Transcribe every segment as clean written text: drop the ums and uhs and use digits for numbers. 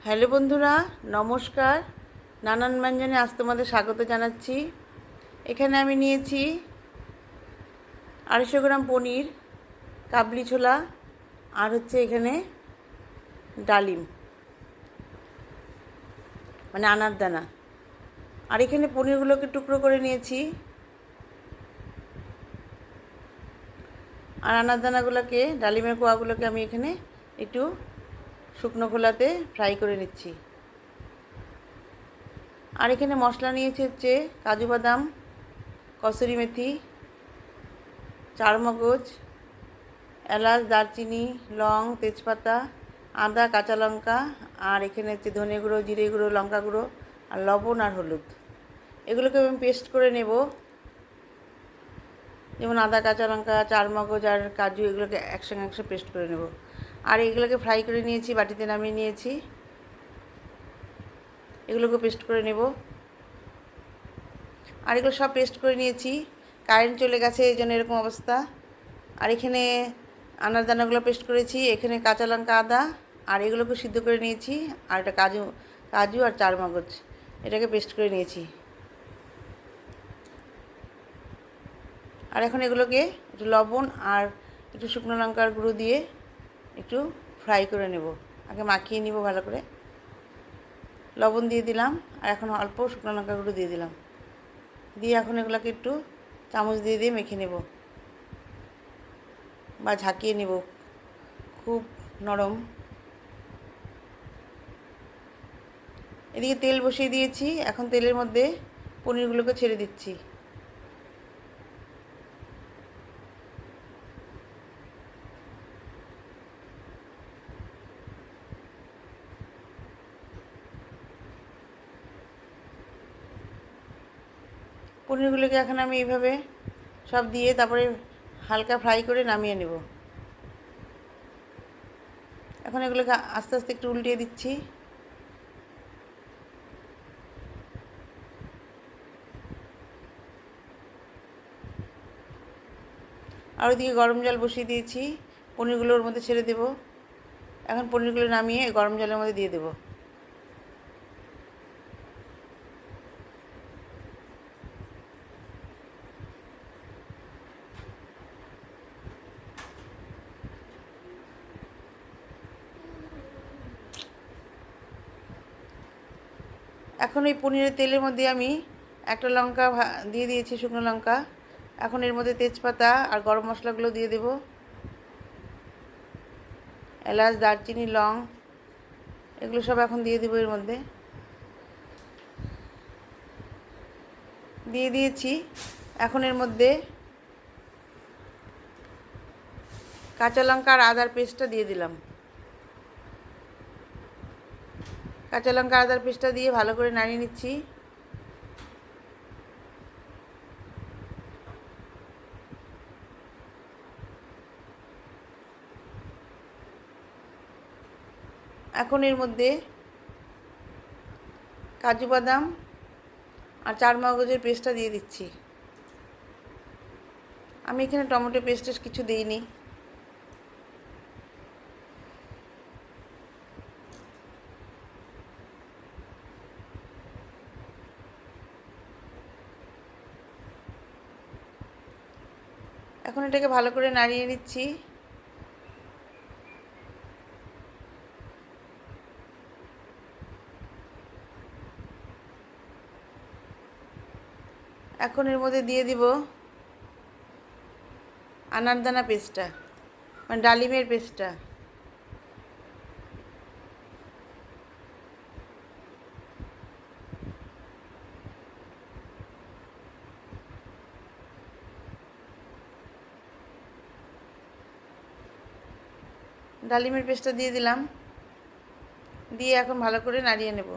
Hello বন্ধুরা, নমস্কার। নানান ব্যঞ্জনে আজ তোমাদের স্বাগত জানাচ্ছি। এখানে আমি নিয়েছি 250 গ্রাম পনির, কাবলি ছোলা, আর হচ্ছে এখানে ডালিম মানে আনারদানা। আর এখানে পনিরগুলোকে টুকরো করে নিয়েছি, আর আনারদানাগুলোকে, ডালিমের কোয়াগুলোকে আমি এখানে একটু শুকনো খোলাতে ফ্রাই করে নিচ্ছি। আর এখানে মশলা নিয়েছি হচ্ছে কাজু বাদাম, কসুরি মেথি, চারমগজ, এলাচ, দারচিনি, লং, তেজপাতা, আদা, কাঁচা লঙ্কা, আর এখানে হচ্ছে ধনে গুঁড়ো, জিরে গুঁড়ো, লঙ্কা গুঁড়ো, আর লবণ আর হলুদ। এগুলোকে আমি পেস্ট করে নেব। যেমন আদা, কাঁচা লঙ্কা, চারমগজ আর কাজু, এগুলোকে একসঙ্গে পেস্ট করে নেব। আর এগুলোকে ফ্রাই করে নিয়েছি, বাটিতে নামিয়ে নিয়েছি। এগুলোকে পেস্ট করে নেব। আর এগুলো সব পেস্ট করে নিয়েছি। কারেন্ট চলে গেছে, এই জন্য এরকম অবস্থা। আর এখানে আনারদানাগুলো পেস্ট করেছি, এখানে কাঁচা লঙ্কা, আদা, আর এগুলোকে সিদ্ধ করে নিয়েছি। আর এটা কাজু কাজু আর চারমগজ, এটাকে পেস্ট করে নিয়েছি। আর এখন এগুলোকে একটু লবণ আর একটু শুকনো লঙ্কার গুঁড়ো দিয়ে একটু ফ্রাই করে নেব। আগে মাখিয়ে নিব ভালো করে। লবণ দিয়ে দিলাম, আর এখন অল্প শুকনো লঙ্কার গুঁড়ো দিয়ে দিলাম। দিয়ে এখন এগুলোকে একটু চামচ দিয়ে দিয়ে মেখে নেব বা ঝাঁকিয়ে নেব, খুব নরম। এদিকে তেল বসিয়ে দিয়েছি, এখন তেলের মধ্যে পনিরগুলোকে ছেড়ে দিচ্ছি। পনিরগুলোকে এখন আমি এইভাবে সব দিয়ে তারপরে হালকা ফ্রাই করে নামিয়ে নেব। এখন এগুলোকে আস্তে আস্তে একটু উল্টিয়ে দিচ্ছি। আর ওইদিকে গরম জল বসিয়ে দিয়েছি, পনিরগুলো ওর মধ্যে ছেড়ে দেব। এখন পনিরগুলো নামিয়ে গরম জলের মধ্যে দিয়ে দেব। এখন এই পনিরের তেলের মধ্যে আমি একটা লঙ্কা দিয়ে দিয়েছি, শুকনো লঙ্কা। এখন এর মধ্যে তেজপাতা আর গরম মশলাগুলো দিয়ে দেব। এলাচ, দারচিনি, লং, এগুলো সব এখন দিয়ে দেবো এর মধ্যে। দিয়ে দিয়েছি। এখন এর মধ্যে কাঁচা লঙ্কা আর আদার পেস্টটা দিয়ে দিলাম। কাঁচা লঙ্কা আদার পেস্টটা দিয়ে ভালো করে নাড়িয়ে নিচ্ছি। এখন এর মধ্যে কাজু বাদাম আর চারমগজের পেস্টটা দিয়ে দিচ্ছি। আমি এখানে টমেটো পেস্ট কিছু দিইনি। এখন এটাকে ভালো করে নাড়িয়ে নিচ্ছি। এখন এর মধ্যে দিয়ে দিব আনারদানা পেস্টটা, মানে ডালিমের পেস্টটা। ডালিমের পেস্টটা দিয়ে দিলাম। দিয়ে এখন ভালো করে নাড়িয়ে নেব।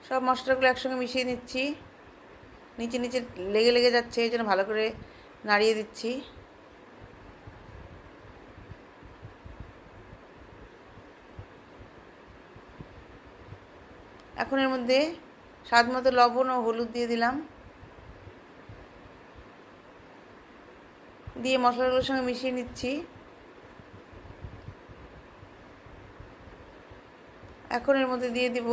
সব মশলাগুলো একসঙ্গে মিশিয়ে নিচ্ছি। নিচে নিচে লেগে লেগে যাচ্ছে, এই জন্য ভালো করে নাড়িয়ে দিচ্ছি। এখন এর মধ্যে স্বাদ মতো লবণ ও হলুদ দিয়ে দিলাম। দিয়ে মশলাগুলোর সঙ্গে মিশিয়ে নিচ্ছি। এখন এর মধ্যে দিয়ে দিব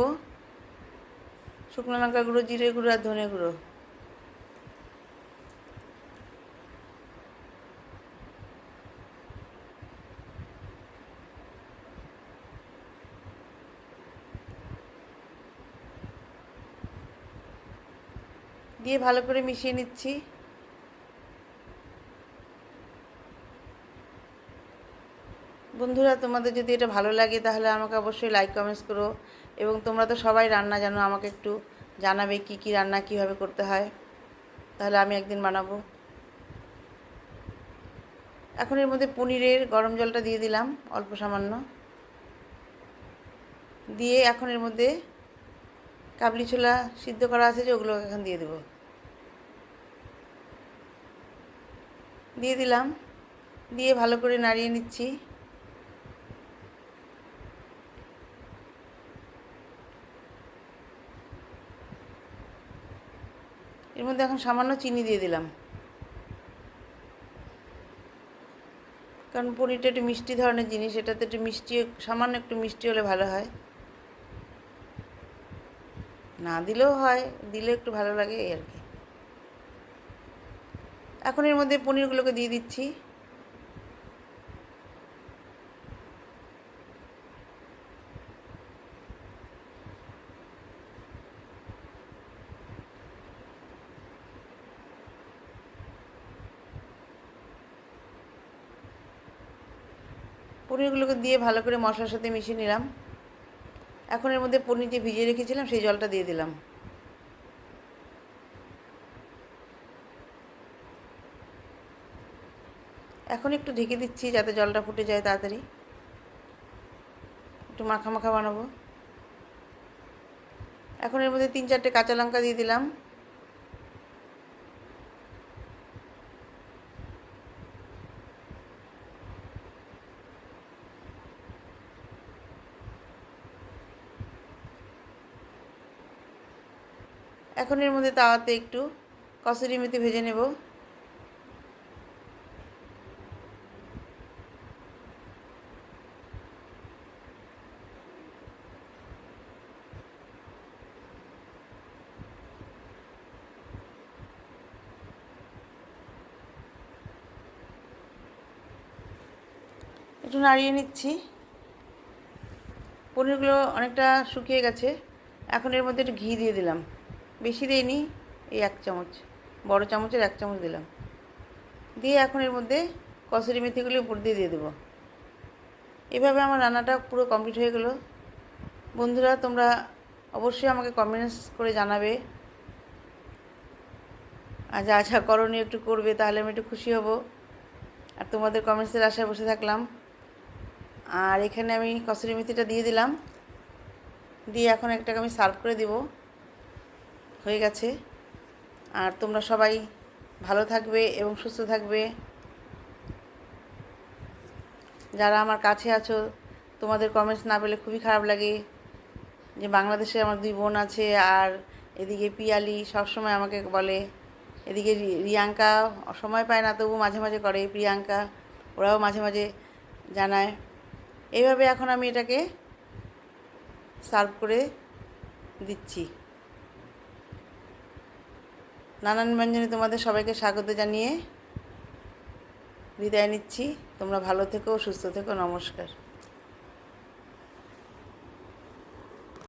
শুকনো লঙ্কা গুঁড়ো, জিরে গুঁড়ো আর ধনে গুঁড়ো। দিয়ে ভালো করে মিশিয়ে নিচ্ছি। বন্ধুরা, তোমাদের যদি এটা ভালো লাগে তাহলে আমাকে অবশ্যই লাইক কমেন্টস করো, এবং তোমরা তো সবাই রান্না জানো, আমাকে একটু জানাবে কি কি রান্না কিভাবে করতে হয়, তাহলে আমি একদিন বানাবো। এখন এর মধ্যে পনিরের গরম জলটা দিয়ে দিলাম অল্প সামান্য, দিয়ে এখন এর মধ্যে কাবলি ছোলা সিদ্ধ করা আছে যে ওগুলো এখন দিয়ে দেবো। দিয়ে দিলাম, দিয়ে ভালো করে নাড়িয়ে নিচ্ছি। এর মধ্যে এখন সামান্য চিনি দিয়ে দিলাম, কারণ পনিরটা একটু মিষ্টি ধরনের জিনিস, এটাতে একটু মিষ্টি, সামান্য একটু মিষ্টি হলে ভালো হয়। না দিলেও হয়, দিলে একটু ভালো লাগে এই আর কি। এখন এর মধ্যে পনিরগুলোকে দিয়ে দিচ্ছি। পনিরগুলোকে দিয়ে ভালো করে মশলার সাথে মিশিয়ে নিলাম। এখন এর মধ্যে পনির যে ভিজিয়ে রেখেছিলাম সেই জলটা দিয়ে দিলাম। এখন একটু ঢেকে দিচ্ছি যাতে জলটা ফুটে যায় তাড়াতাড়ি, একটু মাখা মাখা বানাবো। এখন এর মধ্যে 3-4টে কাঁচা লঙ্কা দিয়ে দিলাম। এখন এর মধ্যে তাওয়াতে একটু কসুরি মেথি ভেজে নেব। একটু নাড়িয়ে নিচ্ছি। পনিরগুলো অনেকটা শুকিয়ে গেছে। এখন এর মধ্যে একটু ঘি দিয়ে দিলাম, বেশি দিইনি, এই 1 চামচ, বড় চামচের 1 চামচ দিলাম। দিয়ে এখন এর মধ্যে কসুরি মেথিগুলো উপর দিয়ে দেবো। এভাবে আমার রান্নাটা পুরো কমপ্লিট হয়ে গেল। বন্ধুরা, তোমরা অবশ্যই আমাকে কমেন্টস করে জানাবে, আর যা যা করণীয় একটু করবে, তাহলে আমি একটু খুশি হব। আর তোমাদের কমেন্টসের আশায় বসে থাকলাম। আর এখানে আমি কসুরি মেথিটা দিয়ে দিলাম, দিয়ে এখন একটাকে আমি সার্ভ করে দিব। হয়ে গেছে। আর তোমরা সবাই ভালো থাকবে এবং সুস্থ থাকবে। যারা আমার কাছে আছো, তোমাদের কমেন্টস না পেলে খুবই খারাপ লাগে, যে বাংলাদেশে আমার 2 বোন আছে, আর এদিকে পিয়ালি সবসময় আমাকে বলে, এদিকে রিয়াঙ্কা সময় পায় না, তবু মাঝে মাঝে করে, প্রিয়াঙ্কা ওরাও মাঝে মাঝে জানায়। এইভাবে এখন আমি এটাকে সার্ভ করে দিচ্ছি। নানান ব্যঞ্জনে তোমাদের সবাইকে স্বাগত জানিয়ে বিদায় নিচ্ছি। তোমরা ভালো থেকো, সুস্থ থেকো। নমস্কার।